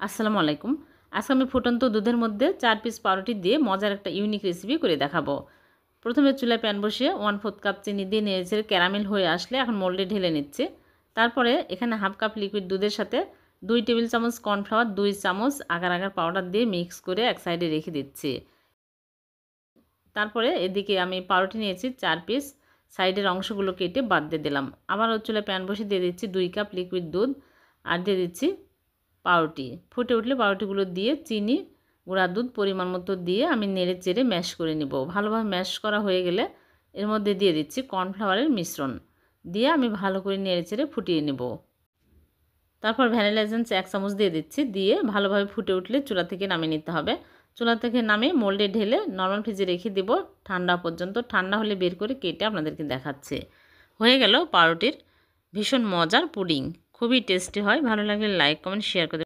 আসসালামু আলাইকুম। আজকে আমি ফুটন্ত দুধের মধ্যে 4 পিস পাউরুটি দিয়ে মজার একটা ইউনিক রেসিপি করে দেখাবো। প্রথমে চুলায় প্যান বসিয়ে 1/4 কাপ চিনি দিয়ে নেড়েচেড়ে ক্যারামেল হয়ে আসলে এখন মোল্ডে ঢেলে নিচ্ছি। তারপরে এখানে হাফ কাপ লিকুইড দুধের সাথে 2 টেবিল চামচ কর্নফ্লাওয়ার, 2 চামচ আগার আগার পাউডার দিয়ে মিক্স করে এক সাইডে রেখে দিচ্ছি। তারপরে এদিকে আমি পাউরুটি নিয়েছি 4 পিস, সাইডের অংশগুলো কেটে বাদ দিয়ে দিলাম। আবার চুলায় প্যান বসিয়ে দিয়ে দিচ্ছি 2 কাপ লিকুইড দুধ আর দিয়ে দিচ্ছি পাউরুটি। ফুটে উঠলে পাউরুটিগুলো দিয়ে চিনি, গুঁড়া দুধ পরিমাণ মতো দিয়ে আমি নেড়ে চেড়ে ম্যাশ করে নিব। ভালোভাবে ম্যাশ করা হয়ে গেলে এর মধ্যে দিয়ে দিচ্ছি কর্নফ্লাওয়ারের মিশ্রণ দিয়ে আমি ভালো করে নেড়ে চেড়ে ফুটিয়ে নেব। তারপর ভ্যানিলা এসেন্স 1 চামচ দিয়ে দিচ্ছি, দিয়ে ভালোভাবে ফুটে উঠলে চুলা থেকে নামিয়ে নিতে হবে। চুলা থেকে নামিয়ে মোল্ডে ঢেলে নরমাল ফ্রিজে রেখে দেব ঠান্ডা পর্যন্ত। ঠান্ডা হলে বের করে কেটে আপনাদেরকে দেখাচ্ছে। হয়ে গেল পাউরুটির ভীষণ মজার পুডিং। খুবই টেস্টি হয়। ভালো লাগলে লাইক, কমেন্ট, শেয়ার করে